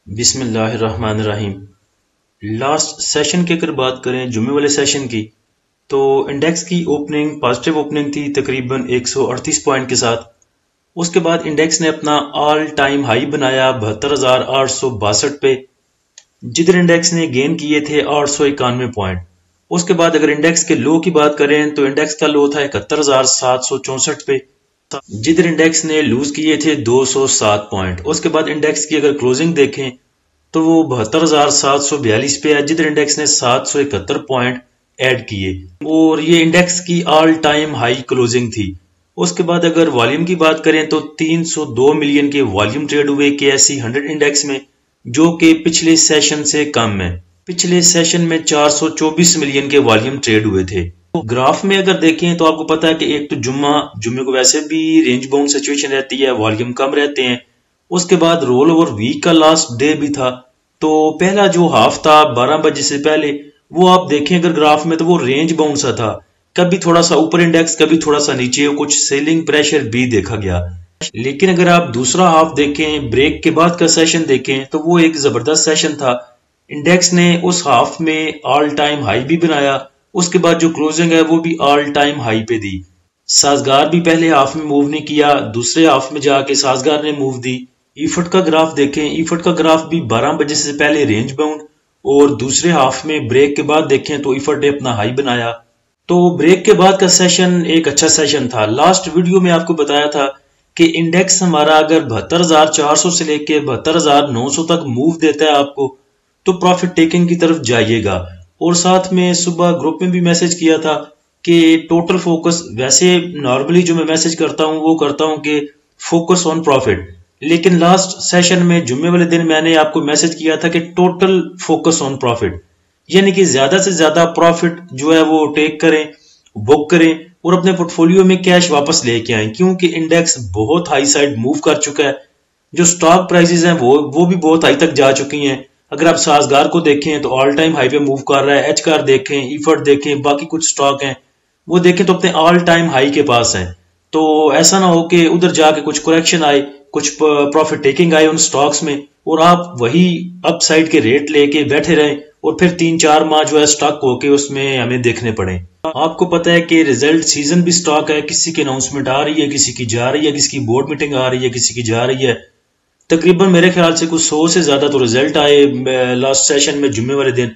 बिस्मिल्लाहिर्रहमानिर्रहीम। Last session की अगर बात करें जुम्मे वाले सेशन की, तो इंडेक्स की ओपनिंग पॉजिटिव ओपनिंग थी तकरीबन 138 पॉइंट के साथ। उसके बाद इंडेक्स ने अपना ऑल टाइम हाई बनाया 72,862 पे, जिधर इंडेक्स ने गेन किए थे 891 पॉइंट। उसके बाद अगर इंडेक्स के लो की बात करें तो इंडेक्स का लो था 71,764 पे, जिधर इंडेक्स ने लूज किए थे 207 पॉइंट। उसके बाद इंडेक्स की अगर क्लोजिंग देखें तो वो 72,742 पे है, जिधर इंडेक्स ने 771 पॉइंट ऐड किए और ये इंडेक्स की ऑल टाइम हाई क्लोजिंग थी। उसके बाद अगर वॉल्यूम की बात करें तो 302 मिलियन के वॉल्यूम ट्रेड हुए KSE 100 इंडेक्स में, जो कि पिछले सेशन से कम है। पिछले सेशन में 424 मिलियन के वॉल्यूम ट्रेड हुए थे। तो ग्राफ में अगर देखें तो आपको पता है कि एक तो जुम्मे को वैसे भी रेंज बाउंड सिचुएशन रहती है, वॉल्यूम कम रहते हैं। उसके बाद रोल ओवर वीक का लास्ट डे भी था, तो पहला जो हाफ था 12 बजे से पहले, वो आप देखें अगर ग्राफ में तो वो रेंज बाउंड सा था, कभी थोड़ा सा ऊपर इंडेक्स कभी थोड़ा सा नीचे, कुछ सेलिंग प्रेशर भी देखा गया। लेकिन अगर आप दूसरा हाफ देखें, ब्रेक के बाद का सेशन देखें, तो वो एक जबरदस्त सेशन था। इंडेक्स ने उस हाफ में ऑल टाइम हाई भी बनाया, उसके बाद जो क्लोजिंग है वो भी ऑल टाइम हाई पे दी। साजगार भी पहले हाफ में मूव नहीं किया, दूसरे हाफ में जाके साजगार ने मूव दी। ईफट का ग्राफ देखें, ईफट का ग्राफ भी 12 बजे से पहले रेंज बाउंड और दूसरे हाफ में ब्रेक के बाद देखें तो ईफट ने अपना हाई बनाया। तो ब्रेक के बाद का सेशन एक अच्छा सेशन था। लास्ट वीडियो में आपको बताया था कि इंडेक्स हमारा अगर 72,400 से लेके 72,900 तक मूव देता है आपको, तो प्रॉफिट टेकिंग की तरफ जाइएगा। और साथ में सुबह ग्रुप में भी मैसेज किया था कि टोटल फोकस, वैसे नॉर्मली जो मैं मैसेज करता हूं वो करता हूं कि फोकस ऑन प्रॉफिट, लेकिन लास्ट सेशन में जुम्मे वाले दिन मैंने आपको मैसेज किया था कि टोटल फोकस ऑन प्रॉफिट, यानी कि ज्यादा से ज्यादा प्रॉफिट जो है वो टेक करें, बुक करें और अपने पोर्टफोलियो में कैश वापस लेके आए, क्योंकि इंडेक्स बहुत हाई साइड मूव कर चुका है। जो स्टॉक प्राइसेस हैं वो भी बहुत हाई तक जा चुकी हैं। अगर आप साजगार को देखें तो ऑल टाइम हाई पे मूव कर रहा है, एच कार देखें, ईफट देखें, बाकी कुछ स्टॉक हैं वो देखें तो अपने ऑल टाइम हाई के पास हैं। तो ऐसा ना हो कि उधर जाके कुछ करेक्शन आए, कुछ प्रॉफिट टेकिंग आए उन स्टॉक्स में और आप वही अपसाइड के रेट लेके बैठे रहें और फिर 3-4 माह जो है स्टॉक होके उसमें हमें देखने पड़े। आपको पता है कि रिजल्ट सीजन भी स्टॉक है, किसी की अनाउंसमेंट आ रही है, किसी की जा रही है, किसी की बोर्ड मीटिंग आ रही है, किसी की जा रही है। तकरीबन मेरे ख्याल से कुछ 100 से ज्यादा तो रिजल्ट आए लास्ट सेशन में जुम्मे वाले दिन।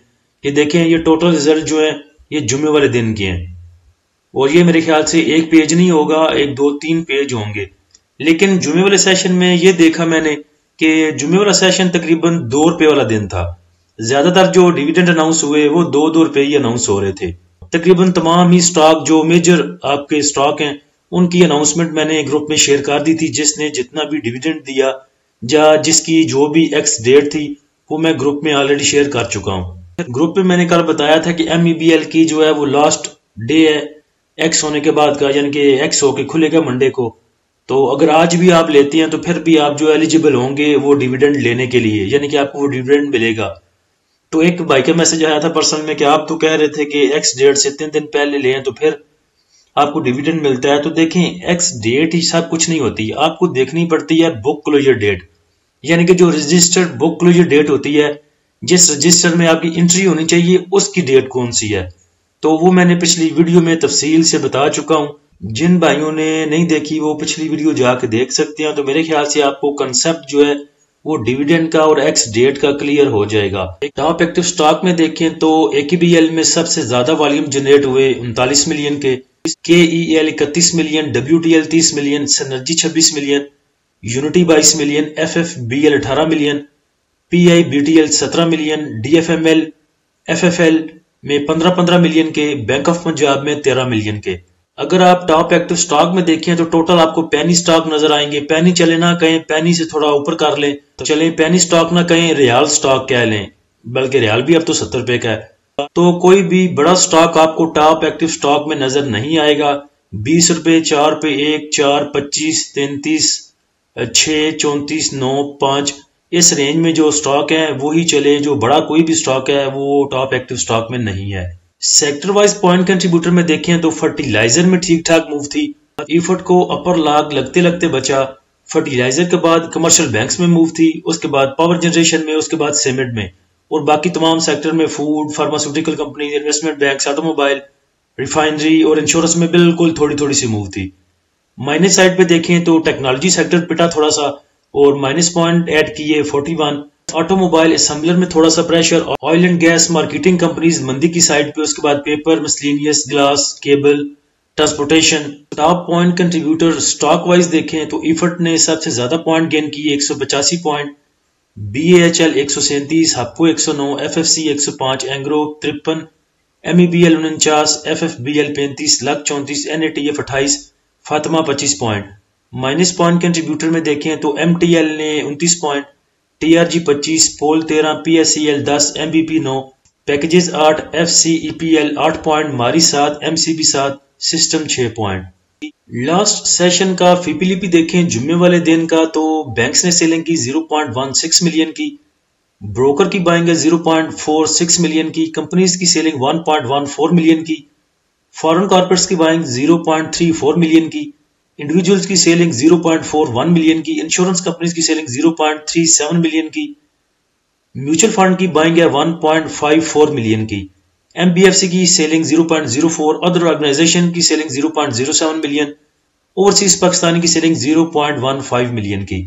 ये देखें, ये टोटल रिजल्ट जो है ये जुम्मे वाले दिन के हैं और ये मेरे ख्याल से एक पेज नहीं होगा, एक 2-3 पेज होंगे। लेकिन जुम्मे वाले सेशन में ये देखा मैंने कि जुम्मे वाला सेशन तकरीबन 2 रुपए वाला दिन था। ज्यादातर जो डिविडेंड अनाउंस हुए वो 2-2 रुपए ही अनाउंस हो रहे थे। तकरीबन तमाम ही स्टॉक जो मेजर आपके स्टॉक हैं उनकी अनाउंसमेंट मैंने ग्रुप में शेयर कर दी थी। जिसने जितना भी डिविडेंड दिया या जिसकी जो भी एक्स डेट थी वो मैं ग्रुप में ऑलरेडी शेयर कर चुका हूँ। ग्रुप में मैंने कल बताया था कि MEBL की जो है वो लास्ट डे है एक्स होने के बाद का, यानी कि एक्स होके खुलेगा मंडे को। तो अगर आज भी आप लेते हैं तो फिर भी आप जो एलिजिबल होंगे वो डिविडेंड लेने के लिए, यानी कि आपको वो डिविडेंड मिलेगा। तो एक भाई का मैसेज आया था पर्सनल में कि आप तो कह रहे थे कि एक्स डेट से 3 दिन पहले लें तो फिर आपको डिविडेंड मिलता है। तो देखें, एक्स डेट ही सब कुछ नहीं होती, आपको देखनी पड़ती है बुक क्लोजर डेट, यानी कि जो रजिस्टर्ड बुक क्लोजर डेट होती है, जिस रजिस्टर में आपकी एंट्री होनी चाहिए उसकी डेट कौन सी है। तो वो मैंने पिछली वीडियो में तफसील से बता चुका हूं। जिन भाइयों ने नहीं देखी वो पिछली वीडियो जाके देख सकते हैं। तो मेरे ख्याल से आपको कंसेप्ट जो है वो डिविडेंड का और एक्स डेट का क्लियर हो जाएगा। टॉप एक्टिव स्टॉक में देखें तो AKBL में सबसे ज्यादा वॉल्यूम जनरेट हुए 39 मिलियन के, KEL 31 million, WTL 30 million, synergy 26 million, unity 22 million, FFBL 18 million, PIBTL 17 million, DFML FFL में 15-15 मिलियन के, बैंक ऑफ पंजाब में 13 मिलियन के। अगर आप टॉप एक्टिव स्टॉक में देखें तो टोटल आपको पेनी स्टॉक नजर आएंगे। पेनी चले ना कहें, पेनी से थोड़ा ऊपर कर लें तो चले, पेनी स्टॉक ना कहें, रियाल स्टॉक कह लें, बल्कि रियाल भी अब तो 70 रुपए का है। तो कोई भी बड़ा स्टॉक आपको टॉप एक्टिव स्टॉक में नजर नहीं आएगा। 20 रुपए, 4 रुपए 1, 4, 25, 33, 6, 34, 9, 5, इस रेंज में जो स्टॉक है वही चले। जो बड़ा कोई भी स्टॉक है वो टॉप एक्टिव स्टॉक में नहीं है। सेक्टर वाइज पॉइंट कंट्रीब्यूटर में देखें तो फर्टिलाइजर में ठीक ठाक मूव थी। ईफट को अपर लाग लगते लगते बचा फर्टिलाइजर के बाद कमर्शियल बैंक्स में मूव थी, उसके बाद पावर जनरेशन में, उसके बाद सीमेंट में, और बाकी तमाम सेक्टर में food, pharmaceutical company, investment banks, automobile, refinery और इंश्योरेंस में बिल्कुल थोड़ी थोड़ी सी मूव थी। माइनस साइड पे देखें तो टेक्नोलॉजी सेक्टर पिटा थोड़ा सा और माइनस पॉइंट ऐड किए 41। ऑटोमोबाइल असेंबलर में थोड़ा सा pressure, oil and gas marketing companies मंदी की साइड पे, उसके बाद paper, miscellaneous, glass, cable, transportation. Top point contributor stock wise देखें तो इफर्ट ने सबसे ज्यादा पॉइंट गेन किए 185 point, BAHL 137, हप्को 109, FFC 105, Engro 53, MEBL 49, FFBL 35, luck 34, NATF 28, Fatima 25 point. Minus point contributor में देखें तो MTL ने 29 पॉइंट, TRG 25, पोल 13, PSEL 10, MBP 9, packages 8, FCEPL 8 point, मारी 7, MCB 7, system 6 point. Last session का फीपीलीपी देखें जुम्मे वाले दिन का तो बैंक्स ने सेलिंग की 0.16 मिलियन की, ब्रोकर की बाइंग है 0.46 मिलियन की, कंपनीज की सेलिंग 1.14 मिलियन की, फॉरेन कॉर्पोरेट्स की बाइंग 0.34 मिलियन की, इंडिविजुअल्स की सेलिंग 0.41 मिलियन की, इंश्योरेंस कंपनीज की सेलिंग 0.37 मिलियन की, म्यूचुअल फंड की बाइंग है 1.54 मिलियन की, MBFC की सेलिंग 0.04, अदर ऑर्गेनाइजेशन की सेलिंग 0.07 मिलियन, ओवरसीज पाकिस्तानी की सेलिंग 0.15 मिलियन की।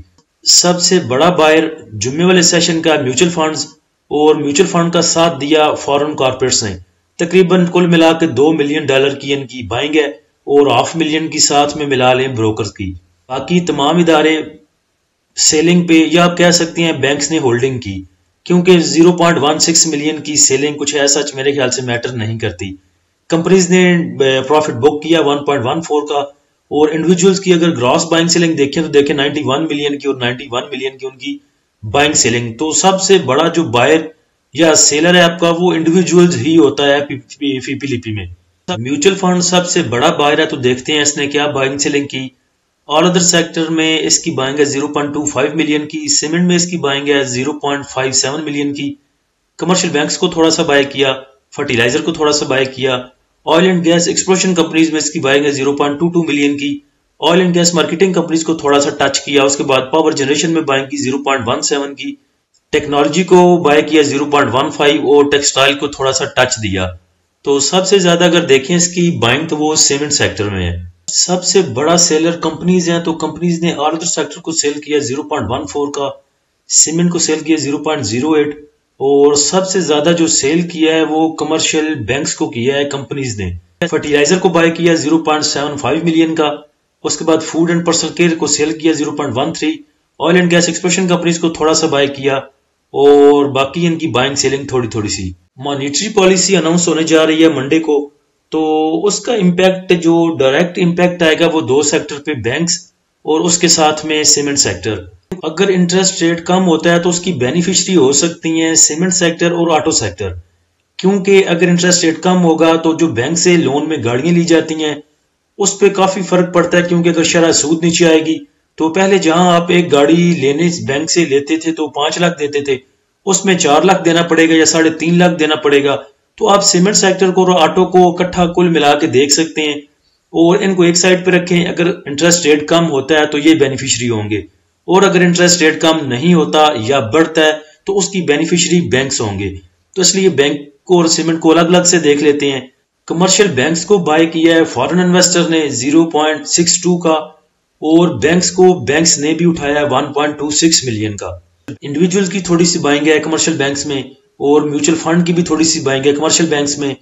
सबसे बड़ा बायर जुम्मे वाले सेशन का म्यूचुअल फंड्स, और म्यूचुअल फंड का साथ दिया फॉरेन कॉर्पोरेट्स ने। तकरीबन कुल मिला के $2 मिलियन की इनकी बाइंग है और $500,000 मिलियन की साथ में मिला लें ब्रोकर्स की। बाकी तमाम इदारे सेलिंग पे, या आप कह सकते हैं बैंक्स ने होल्डिंग की, क्योंकि 0.16 मिलियन की सेलिंग कुछ ऐसा मेरे ख्याल से मैटर नहीं करती। कंपनीज ने प्रॉफिट बुक किया 1.14 का, और इंडिविजुअल्स की अगर ग्रॉस बाइंग सेलिंग देखें तो देखें 91 मिलियन की और 91 मिलियन की उनकी बाइंग सेलिंग। तो सबसे बड़ा जो बायर या सेलर है आपका वो इंडिविजुअल्स ही होता है फीपीलीपी में। म्यूचुअल फंड सबसे बड़ा बायर है, तो देखते हैं इसने क्या बाइंग सेलिंग की। ऑल अदर सेक्टर में इसकी बाइंग है 0.25 मिलियन की, सीमेंट में इसकी बाइंग है 0.57 मिलियन की, कमर्शियल बैंक्स को थोड़ा सा बाय किया, फर्टिलाइजर को थोड़ा सा बाय किया, oil and gas exploration companies में इसकी बाइंग है 0.22 मिलियन की, oil and gas marketing companies को थोड़ा सा टच किया, उसके बाद पावर जनरेशन में बाइंग की 0.17 की, टेक्नोलॉजी को बाय किया 0.15 और टेक्सटाइल को थोड़ा सा टच दिया। तो सबसे ज्यादा अगर देखें इसकी बाइंग तो वो सीमेंट सेक्टर में है। सबसे बड़ा सेलर कंपनीज हैं, तो कंपनीज ने ऑल अदर सेक्टर को सेल किया 0.14 का, सीमेंट को सेल किया 0.08, और सबसे ज्यादा जो सेल किया है वो कमर्शियल बैंक्स को किया है कंपनीज ने। फर्टिलाइजर को बाय किया 0.75 मिलियन का, उसके बाद फूड एंड पर्सनल केयर को सेल किया 0.13, oil and gas exploration companies को थोड़ा सा बाय किया, और बाकी इनकी बाइंग सेलिंग थोड़ी थोड़ी सी। मॉनेटरी पॉलिसी अनाउंस होने जा रही है मंडे को, तो उसका इम्पैक्ट, जो डायरेक्ट इम्पैक्ट आएगा वो दो सेक्टर पे, बैंक्स और उसके साथ में सीमेंट सेक्टर। अगर इंटरेस्ट रेट कम होता है तो उसकी बेनिफिशियरी हो सकती हैं सीमेंट सेक्टर और ऑटो सेक्टर, क्योंकि अगर इंटरेस्ट रेट कम होगा तो जो बैंक से लोन में गाड़ियां ली जाती हैं उस पर काफी फर्क पड़ता है, क्योंकि अगर शरह सूद नीचे आएगी तो पहले जहां आप एक गाड़ी लेने बैंक से लेते थे तो 5 लाख देते थे, उसमें 4 लाख देना पड़ेगा या 3.5 लाख देना पड़ेगा। तो आप सीमेंट सेक्टर को और ऑटो को इकट्ठा कुल मिला के देख सकते हैं और इनको एक साइड पे रखें। अगर इंटरेस्ट रेट कम होता है तो ये बेनिफिशियरी होंगे, और अगर इंटरेस्ट रेट कम नहीं होता या बढ़ता है तो उसकी बेनिफिशियरी बैंक्स होंगे। तो इसलिए बैंक को और सीमेंट को अलग अलग से देख लेते हैं। कमर्शियल बैंक्स को बाय किया है फॉरेन इन्वेस्टर ने 0.62 का, और बैंक्स ने भी उठाया 1.26 मिलियन का। इंडिविजुअल्स की थोड़ी सी बाइंग है कमर्शियल बैंक्स में, और म्यूचुअल फंड की भी थोड़ी सी बाइंग है कमर्शियल बैंक्स में।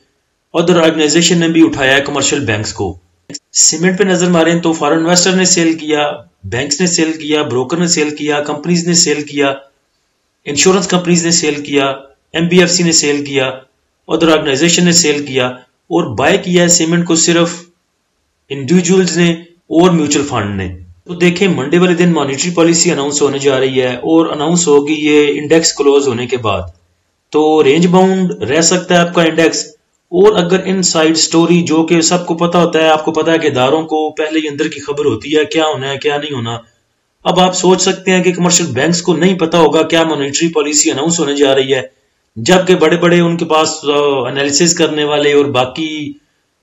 अदर ऑर्गेनाइजेशन ने भी उठाया है कमर्शियल बैंक्स को। सीमेंट पे नजर मारें तो फॉरेन इन्वेस्टर ने सेल किया, बैंक्स ने सेल किया, ब्रोकर ने सेल किया, कंपनीज ने सेल किया, इंश्योरेंस कंपनीज ने सेल किया, MBFC ने सेल किया, अदर ऑर्गेनाइजेशन ने सेल किया, और बाय किया है सीमेंट को सिर्फ इंडिविजुअल्स ने और म्यूचुअल फंड ने। तो देखें मंडे वाले दिन मॉनेटरी पॉलिसी अनाउंस होने जा रही है, और अनाउंस होगी ये इंडेक्स क्लोज होने के बाद, तो रेंज बाउंड रह सकता है आपका इंडेक्स। और अगर इनसाइड स्टोरी, जो कि सबको पता होता है, आपको पता है कि इदारों को पहले ही अंदर की खबर होती है क्या होना है क्या नहीं होना। अब आप सोच सकते हैं कि कमर्शियल बैंक्स को नहीं पता होगा क्या मॉनेटरी पॉलिसी अनाउंस होने जा रही है, जबकि बड़े बड़े उनके पास एनालिसिस करने वाले और बाकी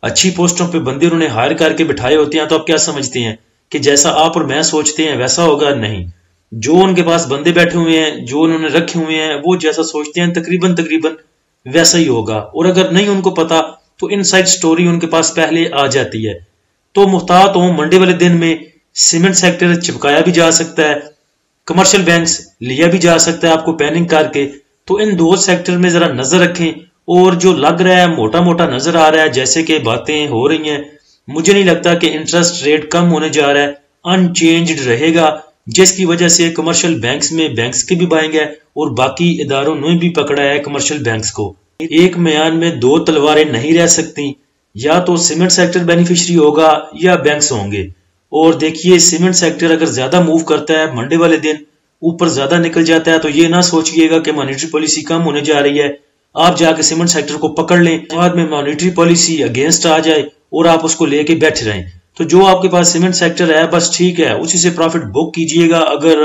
अच्छी पोस्टों पे बंदे उन्होंने हायर करके बिठाए होते हैं। तो आप क्या समझते हैं कि जैसा आप और मैं सोचते हैं वैसा होगा, नहीं। जो उनके पास बंदे बैठे हुए हैं, जो उन्होंने रखे हुए हैं, वो जैसा सोचते हैं तकरीबन तकरीबन वैसा ही होगा। और अगर नहीं उनको पता तो इनसाइड स्टोरी उनके पास पहले आ जाती है। तो मुहतात हो, मंडे वाले दिन में सीमेंट सेक्टर चिपकाया भी जा सकता है, कमर्शियल बैंक्स लिया भी जा सकता है आपको पैनिंग करके। तो इन दो सेक्टर में जरा नजर रखें। और जो लग रहा है, मोटा मोटा नजर आ रहा है जैसे कि बातें हो रही हैं, मुझे नहीं लगता कि इंटरेस्ट रेट कम होने जा रहा है, अनचेंज्ड रहेगा, जिसकी वजह से कमर्शियल बैंक्स में बैंक्स के भी बाइंग है और बाकी इदारों ने भी पकड़ा है कमर्शियल बैंक्स को। एक म्यान में दो तलवारें नहीं रह सकती, या तो सीमेंट सेक्टर बेनिफिशियरी होगा या बैंक्स होंगे। और देखिए, सीमेंट सेक्टर अगर ज्यादा मूव करता है, मंडे वाले दिन ऊपर ज्यादा निकल जाता है, तो ये ना सोचिएगा कि मॉनेटरी पॉलिसी कम होने जा रही है, आप जाके सीमेंट सेक्टर को पकड़ लें, बाद में मॉनेटरी पॉलिसी अगेंस्ट आ जाए और आप उसको लेके बैठे रहें। तो जो आपके पास सीमेंट सेक्टर है, बस ठीक है, उसी से प्रॉफिट बुक कीजिएगा अगर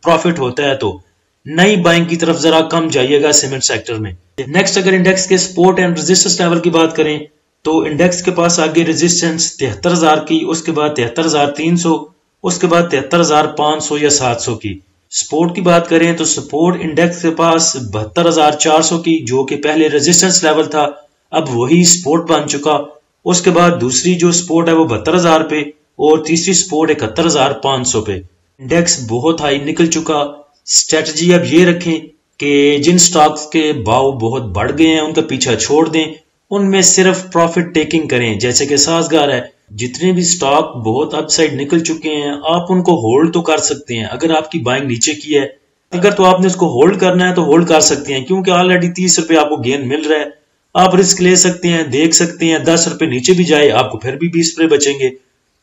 प्रॉफिट होता है तो। नई बाइंग की तरफ जरा कम जाइएगा सीमेंट सेक्टर में। नेक्स्ट, अगर इंडेक्स के सपोर्ट एंड रेजिस्टेंस लेवल की बात करें तो इंडेक्स के पास आगे रेजिस्टेंस 73,000 की, उसके बाद 73,300, उसके बाद 73,500 या 700 की। सपोर्ट की बात करें तो सपोर्ट इंडेक्स के पास 72,400 की, जो कि पहले रेजिस्टेंस लेवल था, अब वही सपोर्ट बन चुका। उसके बाद दूसरी जो सपोर्ट है वो 72,000 पे और तीसरी सपोर्ट 71,500 पे। इंडेक्स बहुत हाई निकल चुका। स्ट्रेटजी अब ये रखें कि जिन स्टॉक्स के भाव बहुत बढ़ गए हैं उनका पीछा छोड़ दें, उनमें सिर्फ प्रॉफिट टेकिंग करें। जैसे कि साजगार है, जितने भी स्टॉक बहुत अपसाइड निकल चुके हैं आप उनको होल्ड तो कर सकते हैं। अगर आपकी बाइंग नीचे की है, अगर तो आपने उसको होल्ड करना है तो होल्ड कर सकते हैं, क्योंकि ऑलरेडी 30 रुपए आपको गेन मिल रहा है। आप रिस्क ले सकते हैं, देख सकते हैं 10 रुपए नीचे भी जाए आपको फिर भी 20 रुपए बचेंगे।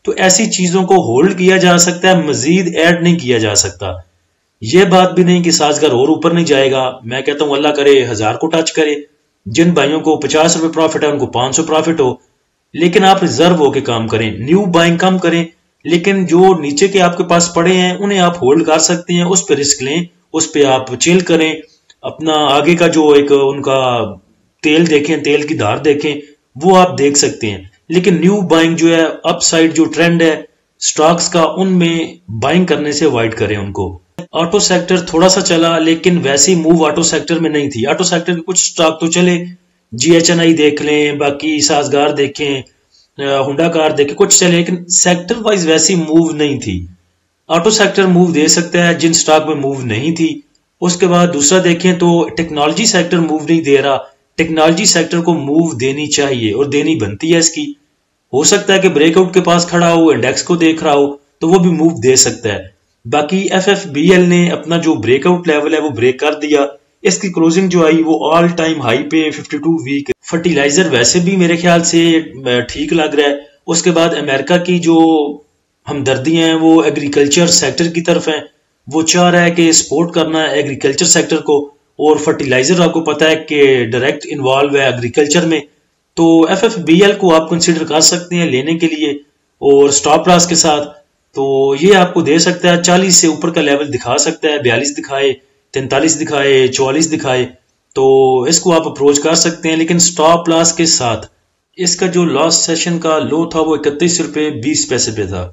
तो ऐसी चीजों को होल्ड किया जा सकता है, मजीद ऐड नहीं किया जा सकता। यह बात भी नहीं कि साजगार और ऊपर नहीं जाएगा। मैं कहता हूं अल्लाह करे 1000 को टच करे, जिन भाइयों को 50 रुपए प्रॉफिट है उनको 500 प्रॉफिट हो, लेकिन आप रिजर्व होके काम करें, न्यू बाइंग कम करें। लेकिन जो नीचे के आपके पास पड़े हैं उन्हें आप होल्ड कर सकते हैं, उस पर रिस्क लें, उस पर आप चिल करें, अपना आगे का जो एक उनका तेल देखें, तेल की धार देखें, वो आप देख सकते हैं। लेकिन न्यू बाइंग जो है, अपसाइड जो ट्रेंड है स्टॉक्स का, उनमें बाइंग करने से अवॉइड करें उनको। ऑटो सेक्टर थोड़ा सा चला, लेकिन वैसी मूव ऑटो सेक्टर में नहीं थी। ऑटो सेक्टर के कुछ स्टॉक तो चले, GHNI देख लें, बाकी साजगार देखें, हुंडा कार देखें, कुछ चले, लेकिन सेक्टर वाइज वैसी मूव नहीं थी। ऑटो सेक्टर मूव दे सकता है जिन स्टॉक में मूव नहीं थी। उसके बाद दूसरा देखें तो टेक्नोलॉजी सेक्टर मूव नहीं दे रहा। टेक्नोलॉजी सेक्टर को मूव देनी चाहिए और देनी बनती है इसकी। हो सकता है कि ब्रेकआउट के पास खड़ा हो, इंडेक्स को देख रहा हो, तो वो भी मूव दे सकता है। बाकी FFBL ने अपना जो ब्रेकआउट लेवल है वो ब्रेक कर दिया। इसकी क्लोजिंग जो आई वो ऑल टाइम हाई पे 52 वीक। फर्टिलाइजर वैसे भी मेरे ख्याल से ठीक लग रहा है। उसके बाद अमेरिका की जो हमदर्दियां हैं वो एग्रीकल्चर सेक्टर की तरफ हैं। वो चाह रहा है कि सपोर्ट करना है एग्रीकल्चर सेक्टर को, और फर्टिलाइजर आपको पता है कि डायरेक्ट इन्वॉल्व है एग्रीकल्चर में। तो FFBL को आप कंसिडर कर सकते हैं लेने के लिए और स्टॉप लॉस के साथ। तो ये आपको दे सकता है 40 से ऊपर का लेवल दिखा सकता है, 42 दिखाए, 43 दिखाए, 44 दिखाए, तो इसको आप अप्रोच कर सकते हैं, लेकिन स्टॉप लॉस के साथ। इसका जो लास्ट सेशन का लो था वो 31 रुपए 20 पैसे पे था।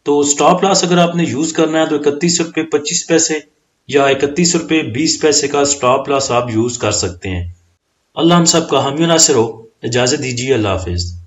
तो स्टॉप लॉस अगर आपने यूज करना है तो 31 रुपए 25 पैसे या 31 रुपए 20 पैसे का स्टॉप लॉस आप यूज कर सकते हैं। अल्लाह हम सब का हामी नासिर हो। इजाजत दीजिए, अल्लाह हाफिज।